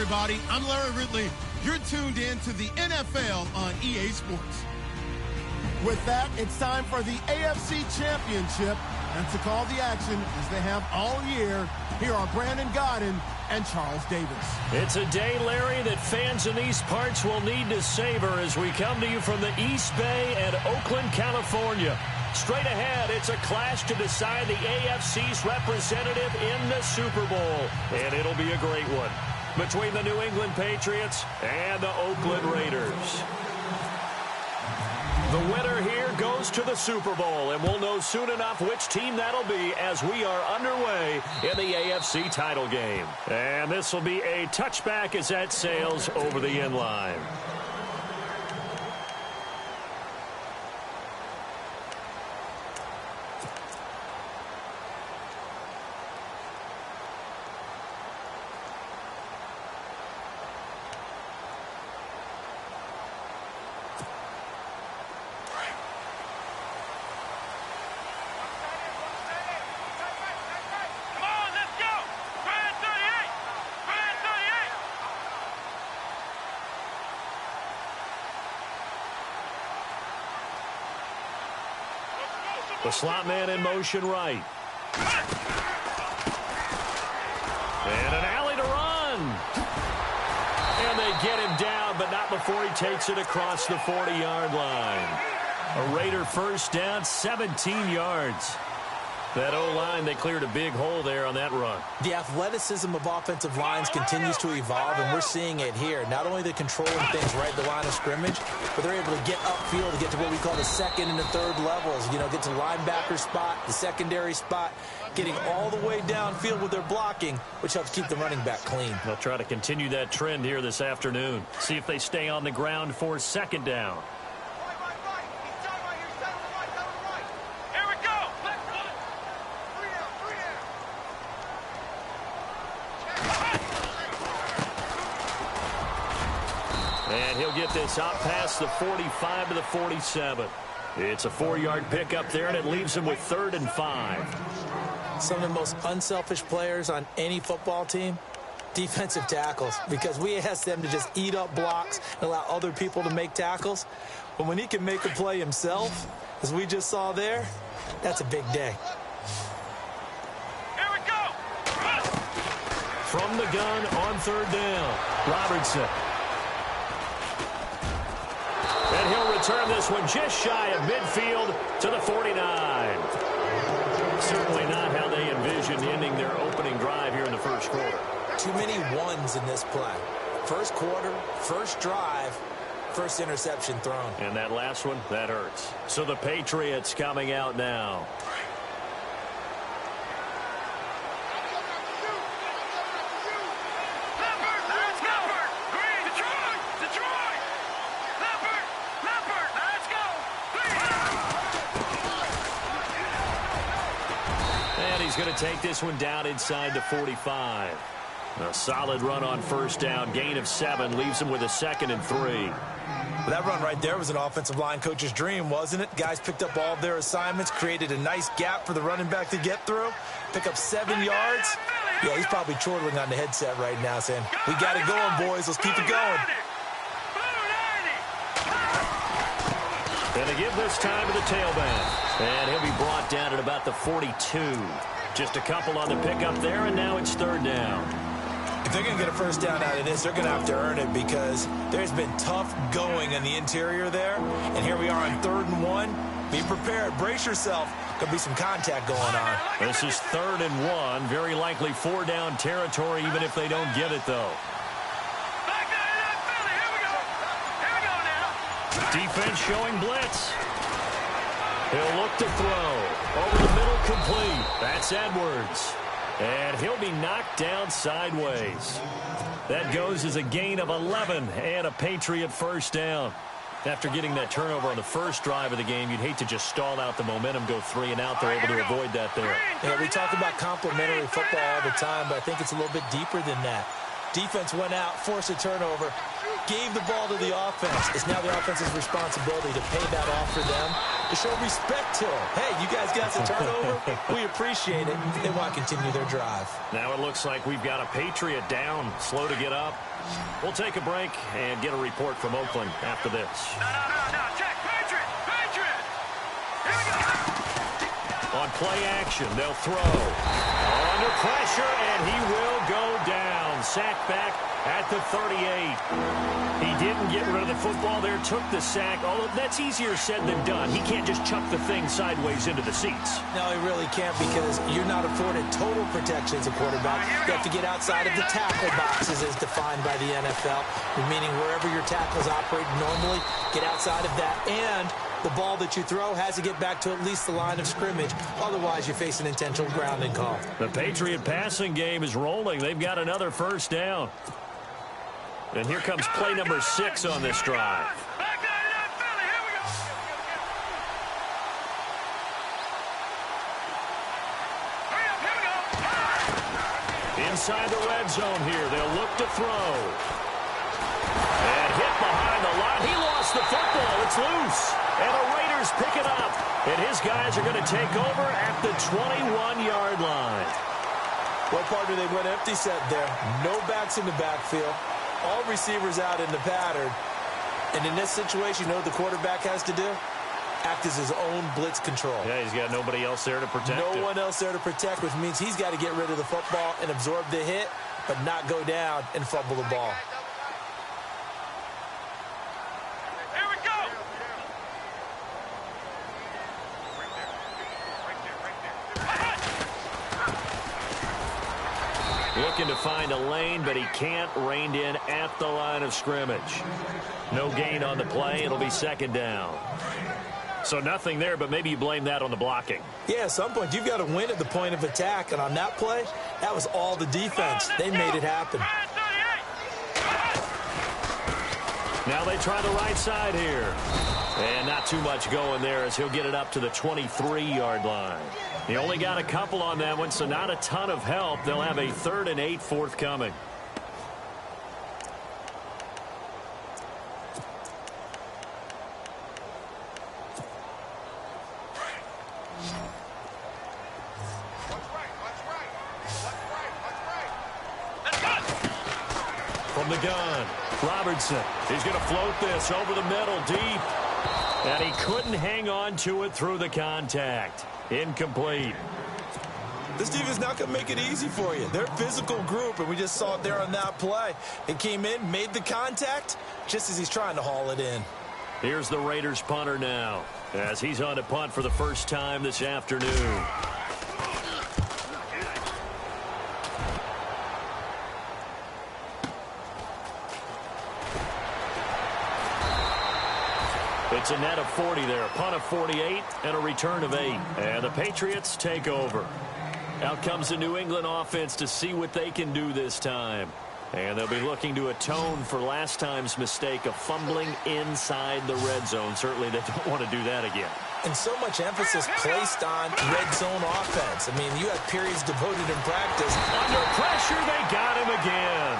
everybody. I'm Larry Ridley. You're tuned in to the NFL on EA Sports. With that, it's time for the AFC Championship. And to call the action, as they have all year, here are Brandon Gaudin and Charles Davis. It's a day, Larry, that fans in these parts will need to savor as we come to you from the East Bay and Oakland, California. Straight ahead, it's a clash to decide the AFC's representative in the Super Bowl. And it'll be a great one between the New England Patriots and the Oakland Raiders. The winner here goes to the Super Bowl, and we'll know soon enough which team that'll be as we are underway in the AFC title game. And this will be a touchback as that sails over the end line. The slot man in motion right. And an alley to run. And they get him down, but not before he takes it across the 40-yard line. A Raider first down, 17 yards. That O-line, they cleared a big hole there on that run. The athleticism of offensive lines continues to evolve, and we're seeing it here. Not only they're controlling things right at the line of scrimmage, but they're able to get upfield to get to what we call the second and the third levels. You know, get to the linebacker spot, the secondary spot, getting all the way downfield with their blocking, which helps keep the running back clean. They'll try to continue that trend here this afternoon. See if they stay on the ground for second down. And he'll get this out past the 45 to the 47. It's a 4-yard pickup there, and it leaves him with 3rd and 5. Some of the most unselfish players on any football team, defensive tackles, because we ask them to just eat up blocks and allow other people to make tackles. But when he can make a play himself, as we just saw there, that's a big day. Here we go. From the gun on 3rd down, Robertson. And he'll return this one just shy of midfield to the 49. Certainly not how they envisioned ending their opening drive here in the first quarter. Too many ones in this play. First quarter, first drive, first interception thrown. And that last one, that hurts. So the Patriots coming out now. Going to take this one down inside the 45. A solid run on first down. Gain of 7 leaves him with a 2nd and 3. Well, that run right there was an offensive line coach's dream, wasn't it? Guys picked up all of their assignments, created a nice gap for the running back to get through, pick up 7 yards. Yeah, he's probably chortling on the headset right now saying, we got it going, boys. Let's keep it going. And they give this time to the tailback. And he'll be brought down at about the 42. Just a couple on the pickup there, and now it's 3rd down. If they're going to get a first down out of this, they're going to have to earn it because there's been tough going in the interior there. And here we are on 3rd and 1. Be prepared. Brace yourself. Going to be some contact going on. This is 3rd and 1. Very likely 4-down territory, even if they don't get it, though. Defense showing blitz. He'll look to throw. Over the middle, complete. That's Edwards. And he'll be knocked down sideways. That goes as a gain of 11 and a Patriot first down. After getting that turnover on the first drive of the game, you'd hate to just stall out the momentum, go 3 and out. They're able to avoid that there. Yeah, we talk about complementary football all the time, but I think it's a little bit deeper than that. Defense went out, forced a turnover, gave the ball to the offense. It's now the offense's responsibility to pay that off for them, to show respect to them. Hey, you guys got the turnover. We appreciate it. They want to continue their drive. Now it looks like we've got a Patriot down, slow to get up. We'll take a break and get a report from Oakland after this. No. Check. Patriot. Here we go. On play action, they'll throw. Under pressure, and he will go down. Sack back at the 38. He didn't get rid of the football there, took the sack. Although that's easier said than done. He can't just chuck the thing sideways into the seats. No, he really can't, because you're not afforded total protection as a quarterback. You have to get outside of the tackle boxes as defined by the NFL, meaning wherever your tackles operate normally, get outside of that. And the ball that you throw has to get back to at least the line of scrimmage. Otherwise, you face an intentional grounding call. The Patriot passing game is rolling. They've got another first down. And here comes play number 6 on this drive. Inside the red zone here. They'll look to throw. And hit behind the line. He lost the football. It's loose. And the Raiders pick it up. And his guys are going to take over at the 21-yard line. What part do they went empty set there? No backs in the backfield. All receivers out in the pattern. And in this situation, you know what the quarterback has to do? Act as his own blitz control. Yeah, he's got nobody else there to protect him. No one else there to protect, which means he's got to get rid of the football and absorb the hit, but not go down and fumble the ball. Here we go. Looking to find a lane, but he can't. Reined in at the line of scrimmage. No gain on the play. It'll be second down. So nothing there, but maybe you blame that on the blocking. Yeah, at some point, you've got to win at the point of attack. And on that play, that was all the defense. They made it happen. Now they try the right side here. And not too much going there as he'll get it up to the 23-yard line. He only got a couple on that one, so not a ton of help. They'll have a 3rd and 8 forthcoming. From the gun, Robertson. He's going to float this over the middle, deep. And he couldn't hang on to it through the contact. Incomplete. This defense not going to make it easy for you. They're a physical group, and we just saw it there on that play. It came in, made the contact, just as he's trying to haul it in. Here's the Raiders punter now, as he's on to punt for the first time this afternoon. It's a net of 40 there, a punt of 48, and a return of 8. And the Patriots take over. Out comes the New England offense to see what they can do this time. And they'll be looking to atone for last time's mistake of fumbling inside the red zone. Certainly they don't want to do that again. And so much emphasis placed on red zone offense. I mean, you have periods devoted in practice. Under pressure, they got him again.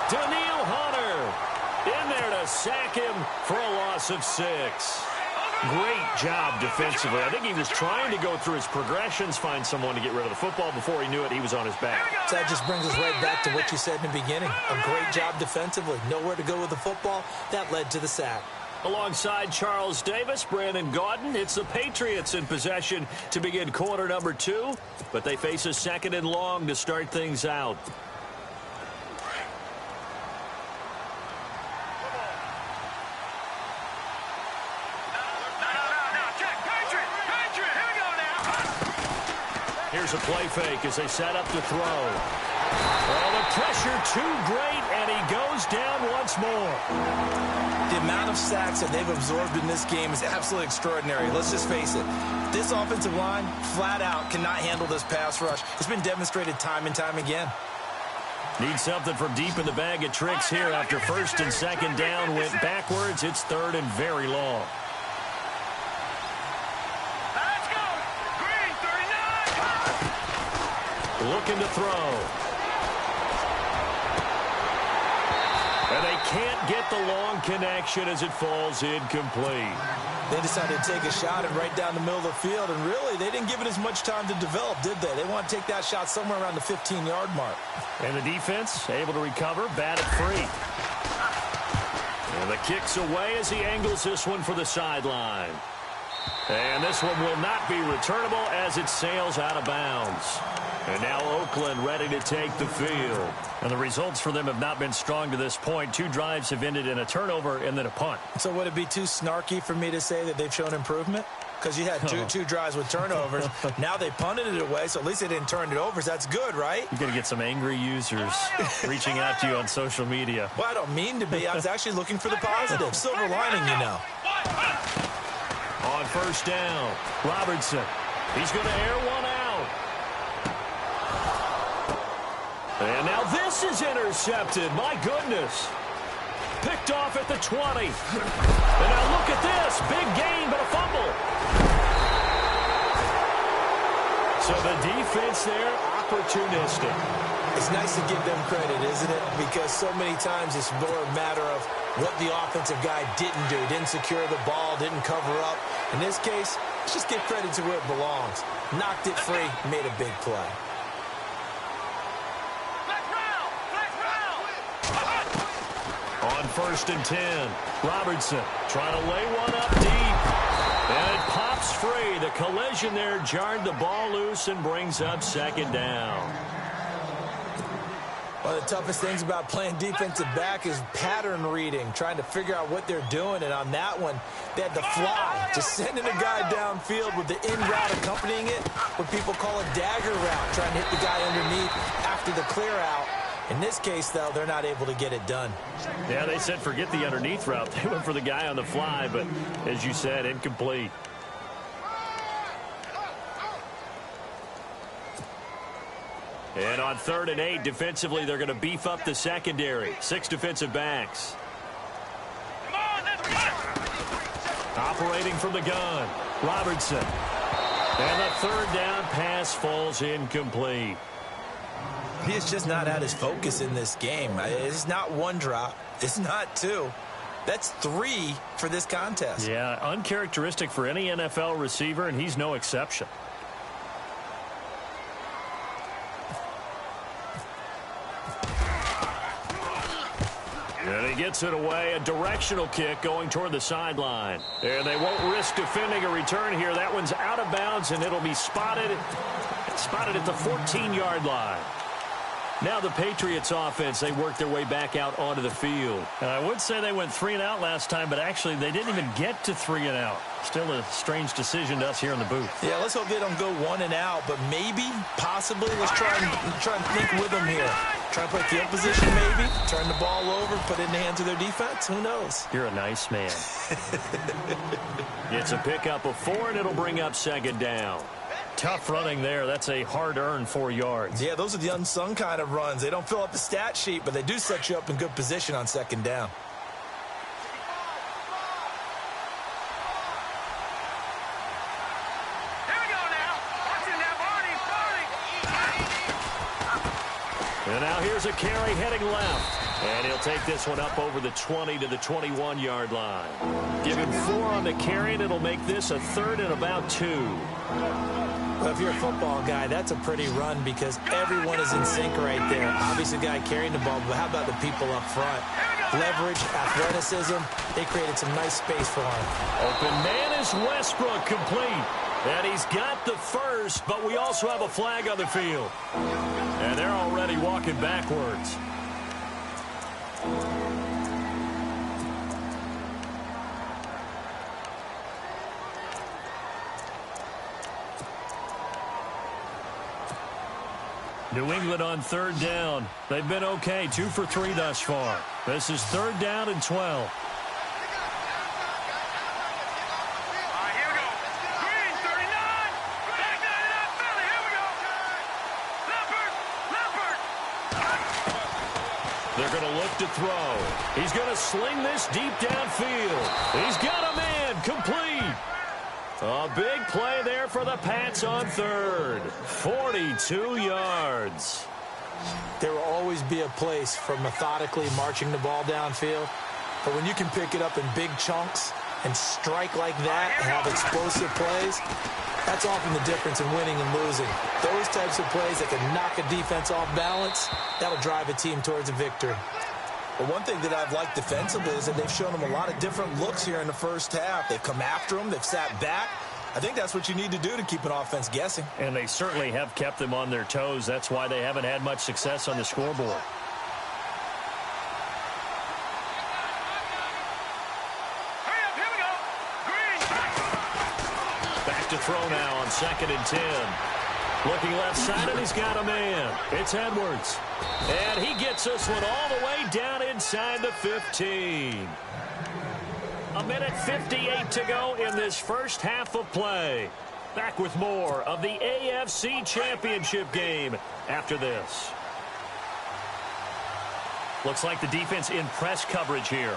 Danielle Hunter in there to sack him for a loss of 6. Great job defensively. I think he was trying to go through his progressions, find someone to get rid of the football. Before he knew it, he was on his back. So that just brings us right back to what you said in the beginning. A great job defensively. Nowhere to go with the football. That led to the sack. Alongside Charles Davis, Brandon Gaudin, it's the Patriots in possession to begin quarter number 2. But they face a 2nd and long to start things out. Here's a play fake as they set up to throw. Oh, the pressure too great, and he goes down once more. The amount of sacks that they've absorbed in this game is absolutely extraordinary. Let's just face it. This offensive line, flat out, cannot handle this pass rush. It's been demonstrated time and time again. Need something from deep in the bag of tricks here after 1st and 2nd down went backwards. It's 3rd and very long. Looking to throw. And they can't get the long connection as it falls incomplete. They decided to take a shot and right down the middle of the field, and really, they didn't give it as much time to develop, did they? They want to take that shot somewhere around the 15-yard mark. And the defense able to recover, bat it free. And the kick's away as he angles this one for the sideline. And this one will not be returnable as it sails out of bounds. And now Oakland ready to take the field. And the results for them have not been strong to this point. 2 drives have ended in a turnover and then a punt. So would it be too snarky for me to say that they've shown improvement? Because you had two drives with turnovers. Now they punted it away, so at least they didn't turn it over. So that's good, right? You're going to get some angry users reaching out to you on social media. Well, I don't mean to be. I was actually looking for the positive. Silver lining, you know. On first down, Robertson. He's going to air one out. And now this is intercepted. My goodness. Picked off at the 20. And now look at this. Big gain, but a fumble. So the defense there, opportunistic. It's nice to give them credit, isn't it? Because so many times it's more a matter of what the offensive guy didn't do. Didn't secure the ball, didn't cover up. In this case, let's just give credit to where it belongs. Knocked it free, made a big play. On first and 10, Robertson trying to lay one up deep. And it pops free. The collision there jarred the ball loose and brings up second down. One of the toughest things about playing defensive back is pattern reading, trying to figure out what they're doing. And on that one, they had the fly, just sending a guy downfield with the in route accompanying it, what people call a dagger route, trying to hit the guy underneath after the clear out. In this case, though, they're not able to get it done. Yeah, they said forget the underneath route. They went for the guy on the fly, but as you said, incomplete. And on 3rd and 8, defensively, they're going to beef up the secondary. 6 defensive backs. Operating from the gun, Robertson. And the 3rd down pass falls incomplete. He is just not at his focus in this game. It's not 1 drop. It's not 2. That's 3 for this contest. Yeah, uncharacteristic for any NFL receiver, and he's no exception. And he gets it away, a directional kick going toward the sideline. And they won't risk defending a return here. That one's out of bounds, and it'll be spotted at the 14-yard line. Now the Patriots offense, they work their way back out onto the field. And I would say they went 3 and out last time, but actually they didn't even get to 3 and out. Still a strange decision to us here in the booth. Yeah, let's hope they don't go 1 and out, but maybe, possibly, let's try and think with them here. Try to play field position maybe, turn the ball over, put it in the hands of their defense. Who knows? You're a nice man. It's a pickup of 4, and it'll bring up second down. Tough running there. That's a hard-earned 4 yards. Yeah, those are the unsung kind of runs. They don't fill up the stat sheet, but they do set you up in good position on second down. Here we go now. Watching that Barney. And now here's a carry heading left. And he'll take this one up over the 20 to the 21-yard line. Give him 4 on the carry, and it'll make this a 3rd and about 2. Well, if you're a football guy, that's a pretty run because everyone is in sync right there. Obviously, the guy carrying the ball, but how about the people up front? Leverage, athleticism, they created some nice space for him. Open man is Westbrook, complete. And he's got the first, but we also have a flag on the field. And they're already walking backwards. New England on 3rd down. They've been okay, 2 for 3 thus far. This is 3rd down and 12. All right, here we go. Green, 39. Back that up, Philly. Here we go. Leopard. They're going to look to throw. He's going to sling this deep downfield. He's got a man, complete. A big play there for the Pats on 3rd. 42 yards. There will always be a place for methodically marching the ball downfield. But when you can pick it up in big chunks and strike like that and have explosive plays, that's often the difference in winning and losing. Those types of plays that can knock a defense off balance, that'll drive a team towards a victory. Well, one thing that I've liked defensively is that they've shown them a lot of different looks here in the first half. They've come after them. They've sat back. I think that's what you need to do to keep an offense guessing. And they certainly have kept them on their toes. That's why they haven't had much success on the scoreboard. Back to throw now on 2nd and 10. Looking left side, and he's got a man. It's Edwards. And he gets this one all the way down inside the 15. A minute 58 to go in this first half of play. Back with more of the AFC Championship game after this. Looks like the defense in press coverage here.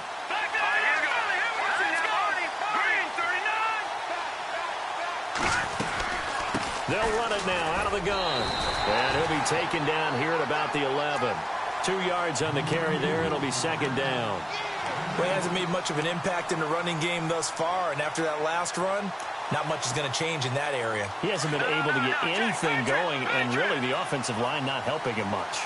They'll run it now out of the gun. And he'll be taken down here at about the 11. 2 yards on the carry there. It'll be 2nd down. Well, he hasn't made much of an impact in the running game thus far, and after that last run, not much is going to change in that area. He hasn't been able to get anything going, and really the offensive line not helping him much.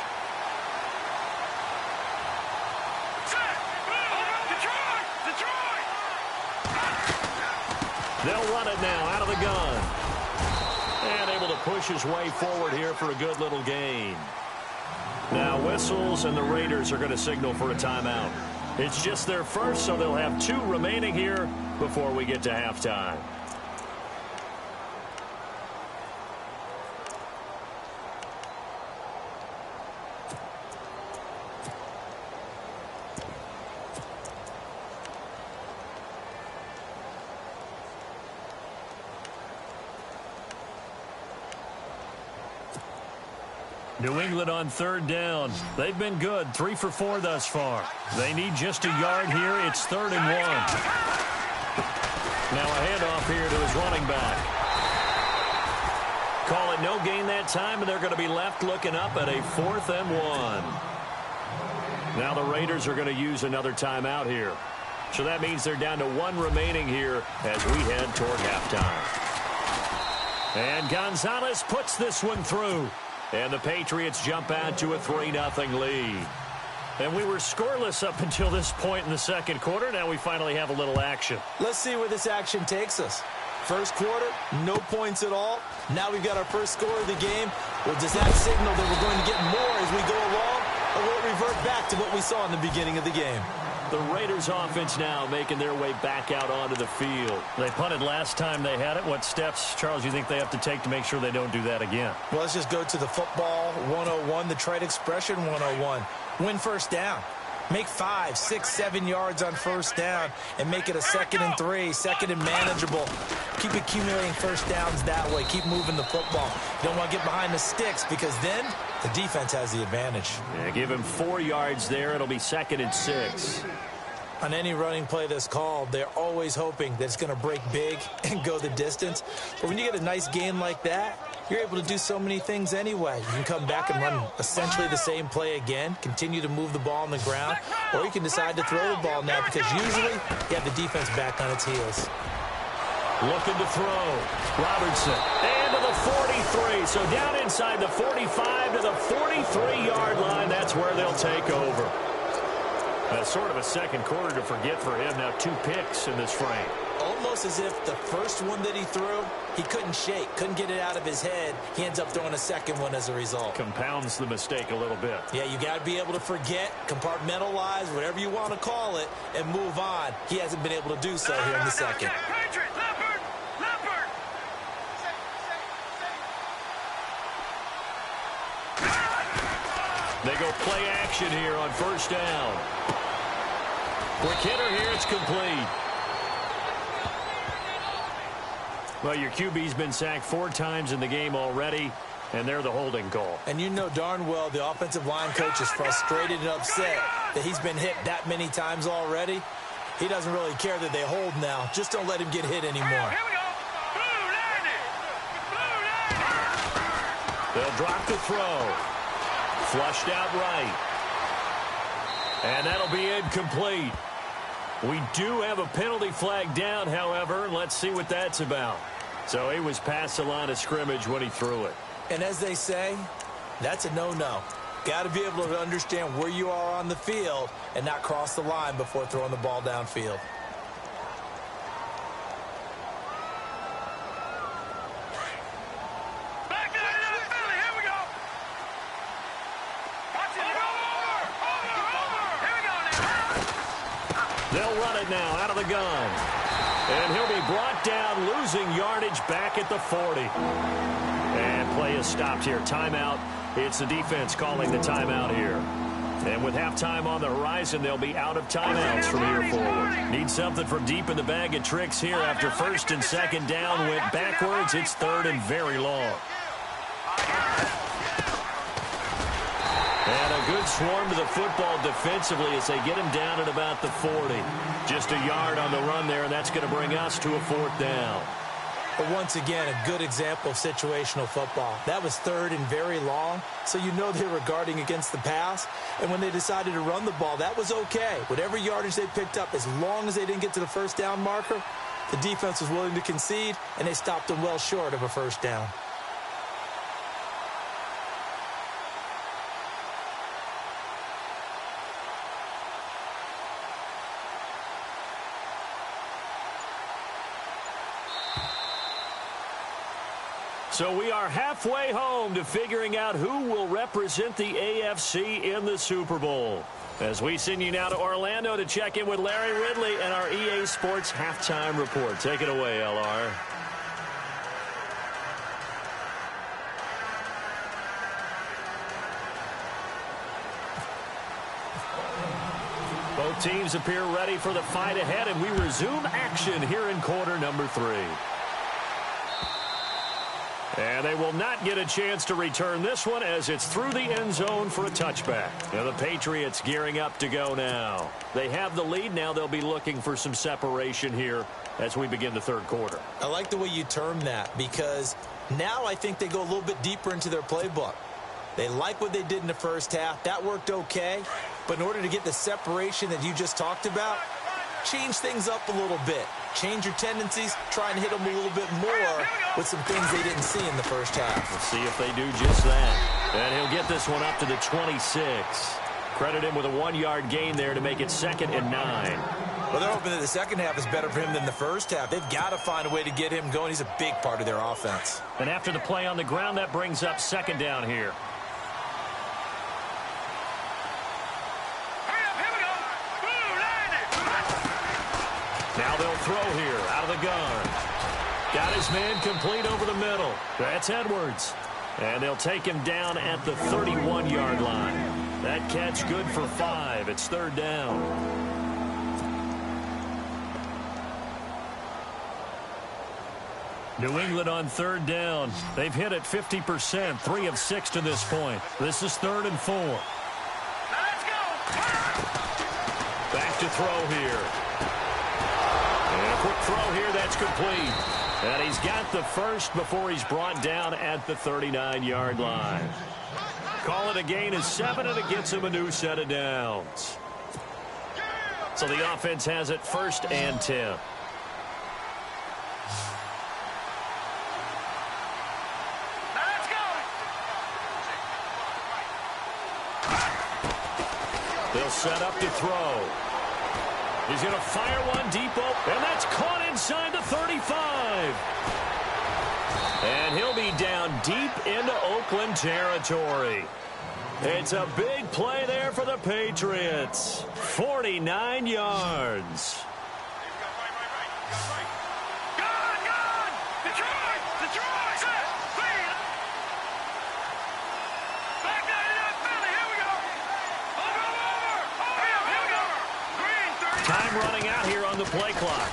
They'll run it now out of the gun. And able to push his way forward here for a good little gain. Now whistles, and the Raiders are going to signal for a timeout. It's just their first, so they'll have 2 remaining here before we get to halftime. New England on 3rd down. They've been good, 3 for 4 thus far. They need just a yard here. It's 3rd and 1. Now a handoff here to his running back. Call it no gain that time, and they're going to be left looking up at a 4th and 1. Now the Raiders are going to use another timeout here. So that means they're down to 1 remaining here as we head toward halftime. And Gonzalez puts this one through. And the Patriots jump out to a 3-0 lead. And we were scoreless up until this point in the second quarter. Now we finally have a little action. Let's see where this action takes us. First quarter, no points at all. Now we've got our first score of the game. Well, does that signal that we're going to get more as we go along? Or will it revert back to what we saw in the beginning of the game? The Raiders offense now making their way back out onto the field. They punted last time they had it. What steps, Charles, you think they have to take to make sure they don't do that again? Well, let's just go to the football 101, the trite expression 101. Win first down. Make 5, 6, 7 yards on first down and make it a 2nd and 3, 2nd and manageable. Keep accumulating first downs that way. Keep moving the football. You don't want to get behind the sticks because then the defense has the advantage. Yeah, give him 4 yards there. It'll be 2nd and 6. On any running play that's called, they're always hoping that it's going to break big and go the distance. But when you get a nice gain like that, you're able to do so many things anyway. You can come back and run essentially the same play again, continue to move the ball on the ground, or you can decide to throw the ball now because usually you have the defense back on its heels. Looking to throw. Robertson. And to the 43. So down inside the 45 to the 43-yard line. That's where they'll take over. That's sort of a second quarter to forget for him. Now 2 picks in this frame. Almost as if the first one that he threw, he couldn't shake, couldn't get it out of his head. He ends up throwing a second one as a result. Compounds the mistake a little bit. Yeah, you got to be able to forget, compartmentalize, whatever you want to call it, and move on. He hasn't been able to do so here in the second. They go play action here on first down. Quick hitter here, it's complete. Well, your QB's been sacked 4 times in the game already, and they're the holding call. And you know darn well the offensive line coach is frustrated and upset that he's been hit that many times already. He doesn't really care that they hold now. Just don't let him get hit anymore. Here we go. Blue landing. Blue landing. They'll drop the throw. Flushed out right. And that'll be incomplete. We do have a penalty flag down, however. Let's see what that's about. So he was past the line of scrimmage when he threw it. And as they say, that's a no-no. Got to be able to understand where you are on the field and not cross the line before throwing the ball downfield. They'll run it now out of the gun. And he'll be brought down, losing yardage back at the 40. And play is stopped here. Timeout. It's the defense calling the timeout here. And with halftime on the horizon, they'll be out of timeouts from here forward. Need something from deep in the bag of tricks here after first and second down went backwards. It's third and very long. And a good swarm to the football defensively as they get him down at about the 40. Just a yard on the run there, and that's going to bring us to a fourth down. But once again, a good example of situational football. That was third and very long, so you know they were guarding against the pass. And when they decided to run the ball, that was okay. Whatever yardage they picked up, as long as they didn't get to the first down marker, the defense was willing to concede, and they stopped them well short of a first down. So we are halfway home to figuring out who will represent the AFC in the Super Bowl. As we send you now to Orlando to check in with Larry Ridley and our EA Sports Halftime Report. Take it away, LR. Both teams appear ready for the fight ahead, and we resume action here in quarter number 3. And they will not get a chance to return this one as it's through the end zone for a touchback. Now the Patriots gearing up to go now. They have the lead. Now they'll be looking for some separation here as we begin the third quarter. I like the way you term that because now I think they go a little bit deeper into their playbook. They like what they did in the first half. That worked okay. But in order to get the separation that you just talked about, change things up a little bit. Change your tendencies, try and hit them a little bit more with some things they didn't see in the first half. We'll see if they do just that. And he'll get this one up to the 26. Credit him with a 1-yard gain there to make it 2nd and 9. Well, they're hoping that the second half is better for him than the first half. They've got to find a way to get him going. He's a big part of their offense. And after the play on the ground, that brings up 2nd down here. Now they'll throw here out of the gun. Got his man complete over the middle. That's Edwards. And they'll take him down at the 31-yard line. That catch good for 5. It's 3rd down. New England on 3rd down. They've hit it 50%, 3 of 6 to this point. This is 3rd and 4. Let's go! Back to throw here. And a quick throw here, that's complete. And he's got the first before he's brought down at the 39-yard line. Call it a gain of 7, and it gets him a new set of downs. So the offense has it 1st and 10. They'll set up to throw. He's going to fire one deep open, and that's caught inside the 35. And he'll be down deep into Oakland territory. It's a big play there for the Patriots. 49 yards. Time running out here on the play clock.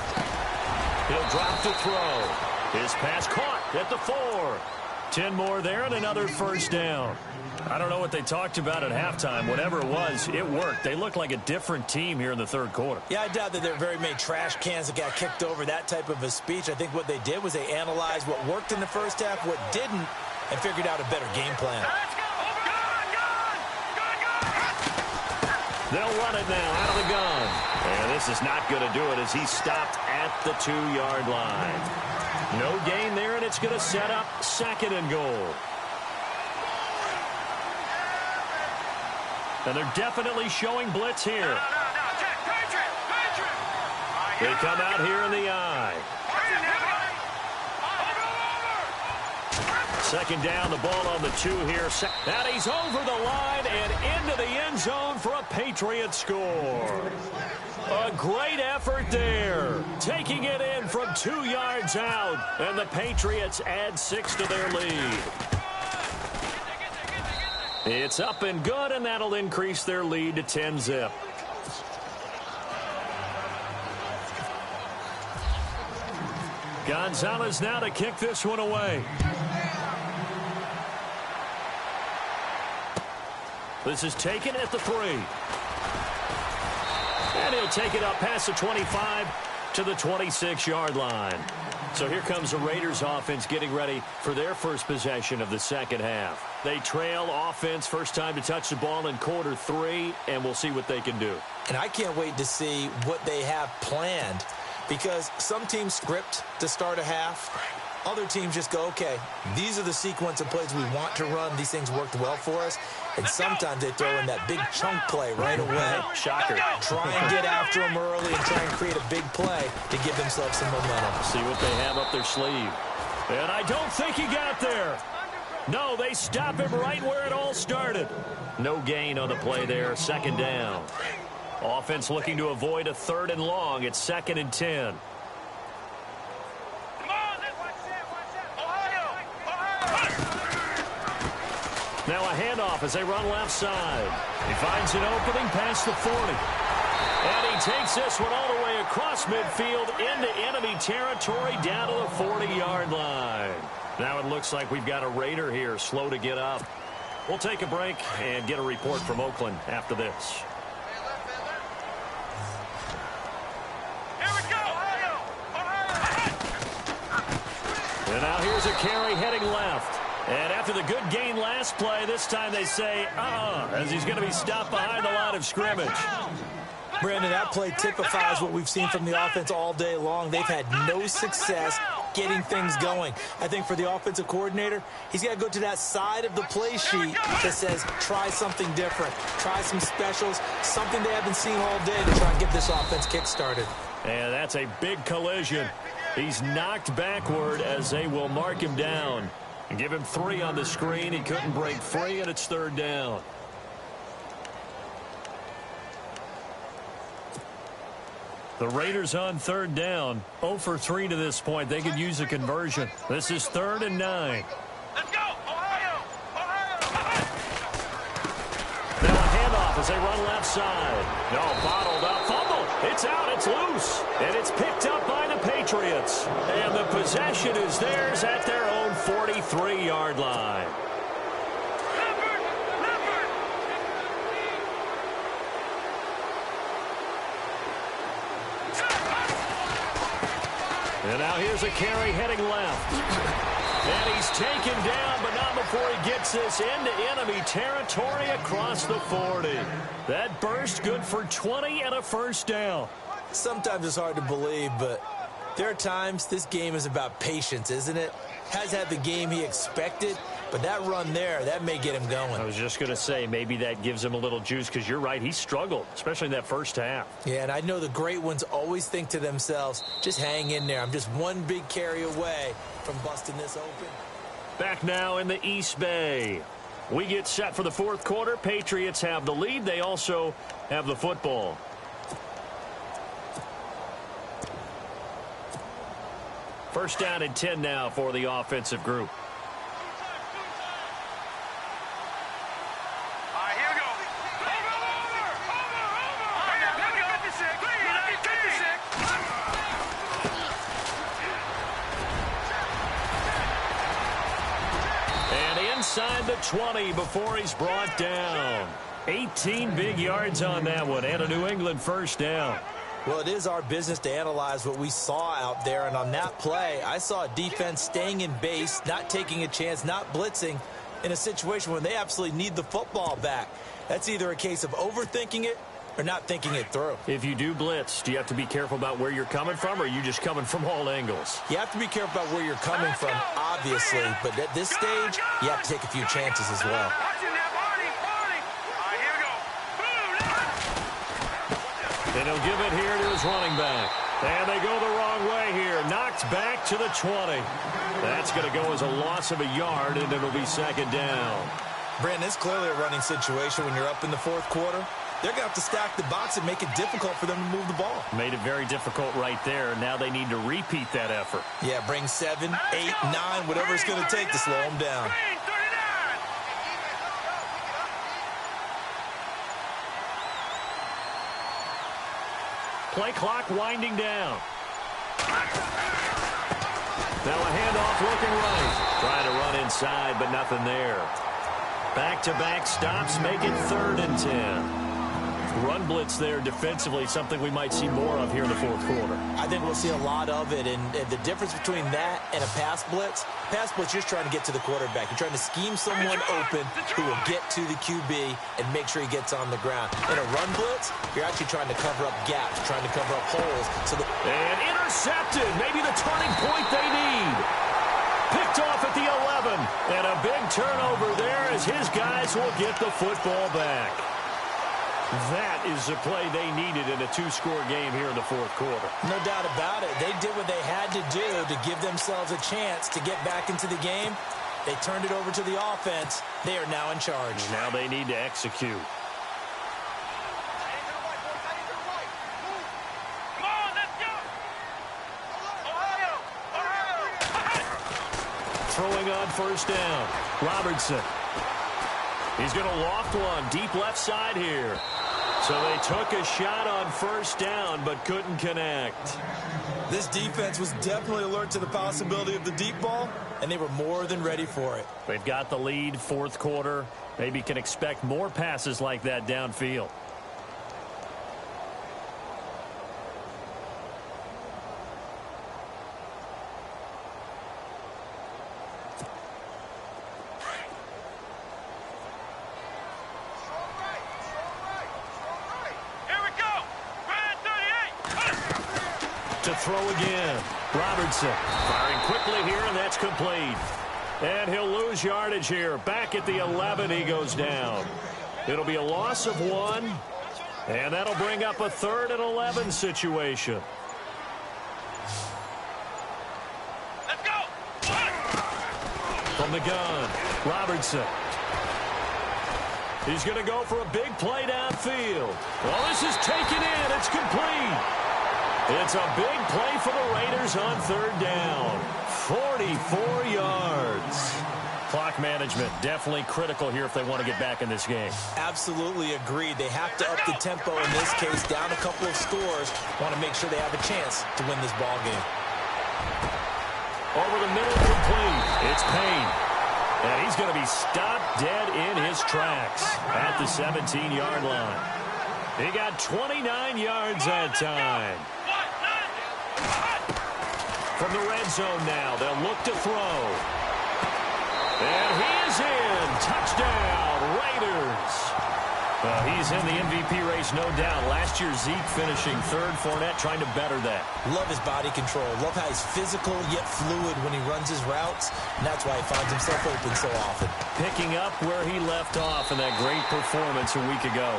He'll drop to throw. His pass caught at the 4. 10 more there and another 1st down. I don't know what they talked about at halftime. Whatever it was, it worked. They look like a different team here in the 3rd quarter. Yeah, I doubt that there are very many trash cans that got kicked over, that type of a speech. I think what they did was they analyzed what worked in the first half, what didn't, and figured out a better game plan. They'll run it now out of the gun. And this is not going to do it as he's stopped at the 2-yard line. No gain there, and it's going to set up 2nd and goal. And they're definitely showing blitz here. They come out here in the eye. 2nd down, the ball on the 2 here. And he's over the line and into the end zone for a Patriot score. A great effort there. Taking it in from 2 yards out. And the Patriots add 6 to their lead. It's up and good, and that'll increase their lead to 10-zip. Gonzalez now to kick this one away. This is taken at the 3. And he'll take it up past the 25 to the 26-yard line. So here comes the Raiders offense getting ready for their first possession of the second half. They trail offense, first time to touch the ball in quarter 3, and we'll see what they can do. And I can't wait to see what they have planned, because some teams script to start a half. Other teams just go, okay, these are the sequence of plays we want to run. These things worked well for us. And sometimes they throw in that big chunk play right away. Shocker. Try and get after them early and try and create a big play to give themselves some momentum. See what they have up their sleeve. And I don't think he got there. No, they stop him right where it all started. No gain on the play there, 2nd down. Offense looking to avoid a 3rd and long. It's 2nd and 10. Now a handoff as they run left side. He finds an opening past the 40. And he takes this one all the way across midfield into enemy territory down to the 40-yard line. Now it looks like we've got a Raider here slow to get up. We'll take a break and get a report from Oakland after this. And now here's a carry heading left. And after the good gain last play, this time they say, as he's going to be stopped behind the line of scrimmage. Brandon, that play typifies what we've seen from the offense all day long. They've had no success getting things going. I think for the offensive coordinator, he's got to go to that side of the play sheet that says, try something different. Try some specials, something they haven't seen all day to try and get this offense kick-started. And that's a big collision. He's knocked backward as they will mark him down. And give him 3 on the screen. He couldn't break free, and it's 3rd down. The Raiders on 3rd down. 0 for 3 to this point. They could use a conversion. This is 3rd and 9. Let's go, Ohio! Ohio! Now a handoff as they run left side. No, bottled up. Fumble. It's out. It's loose. And it's picked up by the Patriots. And the possession is theirs at their own 43-yard line. And now here's a carry heading left. And he's taken down, but not before he gets this into enemy territory across the 40. That burst good for 20 and a 1st down. Sometimes it's hard to believe, but there are times this game is about patience, isn't it? Has had the game he expected, but that run there, that may get him going. I was just going to say, maybe that gives him a little juice, because you're right, he struggled, especially in that first half. Yeah, and I know the great ones always think to themselves, just hang in there. I'm just one big carry away from busting this open. Back now in the East Bay. We get set for the 4th quarter. Patriots have the lead. They also have the football. First down and 10 now for the offensive group. And inside the 20 before he's brought down. 18 big yards on that one, and a New England 1st down. Well, it is our business to analyze what we saw out there, and on that play, I saw a defense staying in base, not taking a chance, not blitzing in a situation where they absolutely need the football back. That's either a case of overthinking it They're not thinking it through. If you do blitz, do you have to be careful about where you're coming from, or are you just coming from all angles? You have to be careful about where you're coming from, obviously, but at this stage, you have to take a few chances as well. And he'll give it here to his running back. And they go the wrong way here. Knocked back to the 20. That's going to go as a loss of a yard, and it'll be second down. Brandon, it's clearly a running situation when you're up in the fourth quarter. They're going to have to stack the box and make it difficult for them to move the ball. Made it very difficult right there. Now they need to repeat that effort. Yeah, bring 7, 8, 9, whatever it's going to take to slow them down. Play clock winding down. Now a handoff looking right. Trying to run inside, but nothing there. Back-to-back stops make it 3rd and 10. Run blitz there defensively, something we might see more of here in the fourth quarter. I think we'll see a lot of it, and the difference between that and a pass blitz, you're just trying to get to the quarterback. You're trying to scheme someone open who will get to the QB and make sure he gets on the ground. In a run blitz, you're actually trying to cover up gaps, trying to cover up holes. And intercepted, maybe the turning point they need. Picked off at the 11, and a big turnover there as his guys will get the football back. That is the play they needed in a 2-score game here in the fourth quarter. No doubt about it. They did what they had to do to give themselves a chance to get back into the game. They turned it over to the offense. They are now in charge. Now they need to execute. Throwing on first down. Robertson. He's going to loft one deep left side here. So they took a shot on first down but couldn't connect. This defense was definitely alert to the possibility of the deep ball, and they were more than ready for it. They've got the lead, fourth quarter. Maybe can expect more passes like that downfield. To throw again. Robertson firing quickly here, and that's complete. And he'll lose yardage here. Back at the 11, he goes down. It'll be a loss of 1, and that'll bring up a 3rd and 11 situation. Let's go. From the gun, Robertson. He's going to go for a big play downfield. Well, this is taken in. It's complete. It's a big play for the Raiders on 3rd down. 44 yards. Clock management definitely critical here if they want to get back in this game. Absolutely agreed. They have to up the tempo in this case, down a couple of scores. Want to make sure they have a chance to win this ball game. Over the middle, complete. It's Payne. And he's going to be stopped dead in his tracks at the 17-yard line. He got 29 yards that time. From the red zone now, they'll look to throw. And he is in. Touchdown, Raiders. He's in the MVP race, no doubt. Last year, Zeke finishing 3rd. Fournette trying to better that. Love his body control. Love how he's physical yet fluid when he runs his routes. And that's why he finds himself open so often. Picking up where he left off in that great performance a week ago.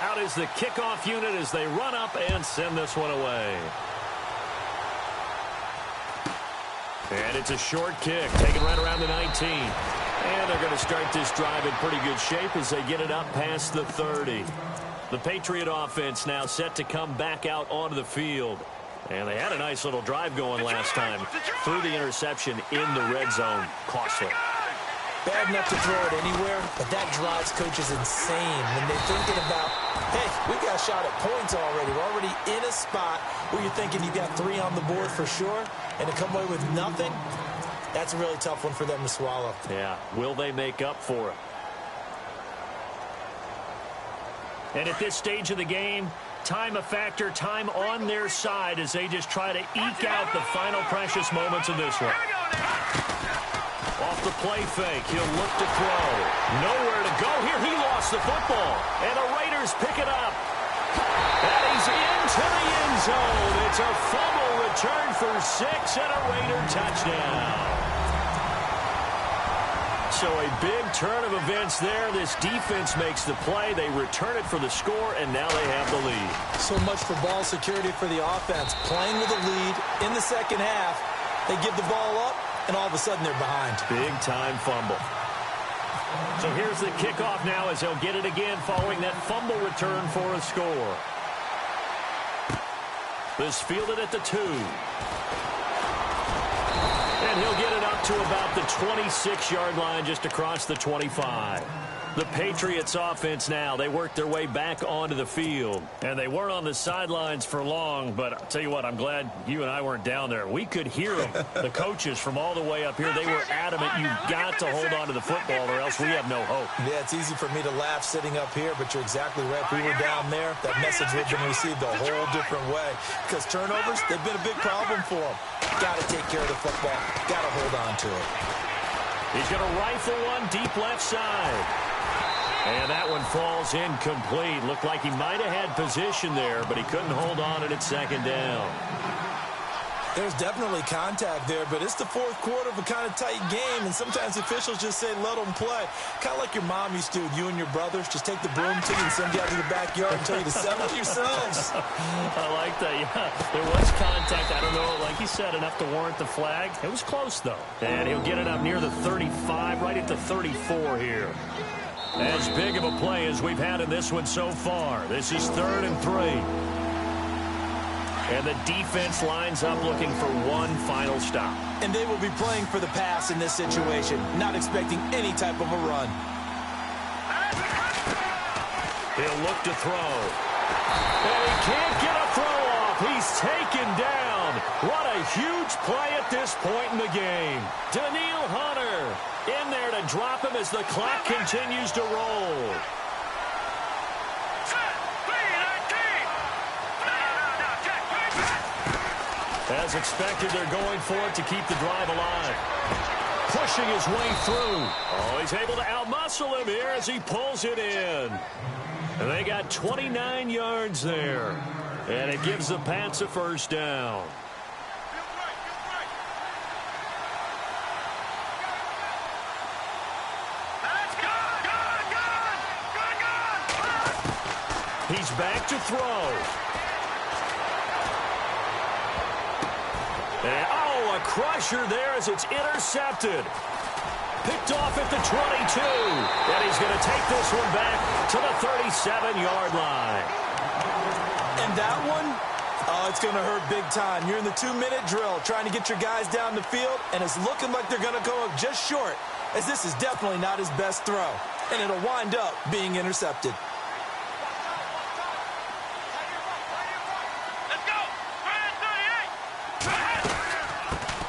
Out is the kickoff unit as they run up and send this one away. And it's a short kick, taken right around the 19. And they're going to start this drive in pretty good shape as they get it up past the 30. The Patriot offense now set to come back out onto the field. And they had a nice little drive going last time. Through the interception in the red zone. Costly. Bad enough to throw it anywhere, but that drives coaches insane when they're thinking about, hey, we got a shot at points already. We're already in a spot where you're thinking you got 3 on the board for sure, and to come away with nothing, that's a really tough one for them to swallow. Yeah, will they make up for it? And at this stage of the game, time a factor, time on their side as they just try to eke out the final precious moments of this one. Off the play fake, he'll look to throw. Nowhere to go here. He lost the football. And the Raiders pick it up. And he's into the end zone. It's a fumble return for 6 and a Raider touchdown. So a big turn of events there. This defense makes the play. They return it for the score, and now they have the lead. So much for ball security for the offense. Playing with a lead in the second half, they give the ball up, and all of a sudden they're behind. Big-time fumble. So here's the kickoff now as they'll get it again following that fumble return for a score. This fielded at the 2. And he'll get it up to about the 26-yard line just across the 25. The Patriots offense now, they work their way back onto the field. And they weren't on the sidelines for long, but I'll tell you what, I'm glad you and I weren't down there. We could hear them, the coaches from all the way up here. They were adamant, you've got to hold on to the football or else we have no hope. Yeah, it's easy for me to laugh sitting up here, but you're exactly right. If we were down there, that message would have been received a whole different way. Because turnovers, they've been a big problem for them. Got to take care of the football. Got to hold on to it. He's going to rifle one deep left side. And that one falls incomplete. Looked like he might have had position there, but he couldn't hold on at second down. There's definitely contact there, but it's the fourth quarter of a kind of tight game, and sometimes officials just say, let them play. Kind of like your mom used to with you and your brothers. Just take the broom to you and send you out to the backyard and tell you to settle yourselves. I like that, yeah. There was contact. I don't know, like you said, enough to warrant the flag. It was close, though. And he'll get it up near the 35, right at the 34 here. As big of a play as we've had in this one so far. This is 3rd and 3. And the defense lines up looking for one final stop. And they will be playing for the pass in this situation, not expecting any type of a run. He'll look to throw. And he can't get a throw off. He's taken down. What a huge play at this point in the game. Danielle Hunter in there to drop him as the clock continues to roll. As expected, they're going for it to keep the drive alive. Pushing his way through. Oh, he's able to outmuscle him here as he pulls it in. And they got 29 yards there. And it gives the Pats a first down. He's back to throw. And, oh, a crusher there as it's intercepted. Picked off at the 22. And he's going to take this one back to the 37-yard line. And that one, oh, it's going to hurt big time. You're in the 2-minute drill trying to get your guys down the field, and it's looking like they're going to go just short, as this is definitely not his best throw. And it'll wind up being intercepted.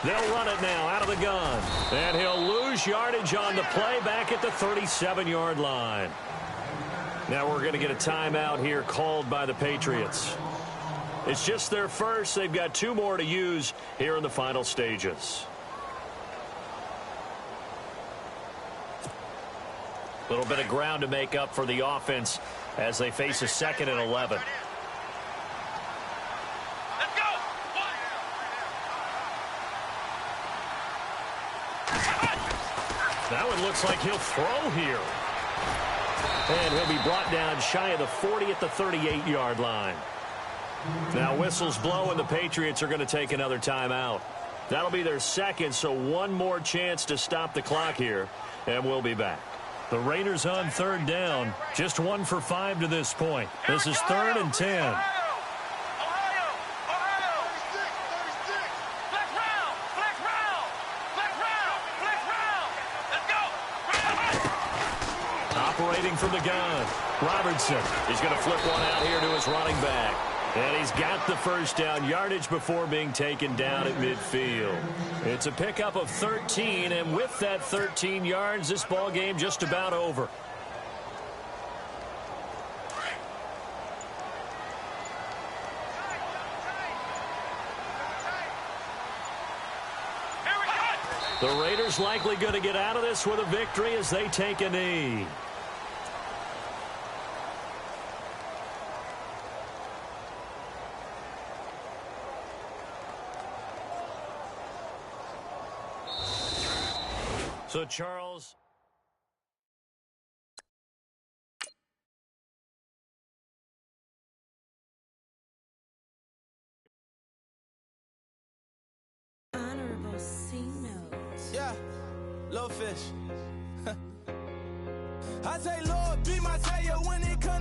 They'll run it now out of the gun. And he'll lose yardage on the play back at the 37-yard line. Now we're going to get a timeout here called by the Patriots. It's just their first. They've got 2 more to use here in the final stages. A little bit of ground to make up for the offense as they face a 2nd and 11. That one looks like he'll throw here. And he'll be brought down shy of the 40 at the 38-yard line. Now whistles blow and the Patriots are going to take another timeout. That'll be their second, so one more chance to stop the clock here, and we'll be back. The Raiders on 3rd down, just 1 for 5 to this point. This is 3rd and 10. from the gun. Robertson is going to flip one out here to his running back. And he's got the first down yardage before being taken down at midfield. It's a pickup of 13, and with that 13 yards, this ball game just about over. The Raiders likely going to get out of this with a victory as they take a knee. So, Charles. Honorable C note. Yeah, low fish. I say, Lord, be my savior when it comes.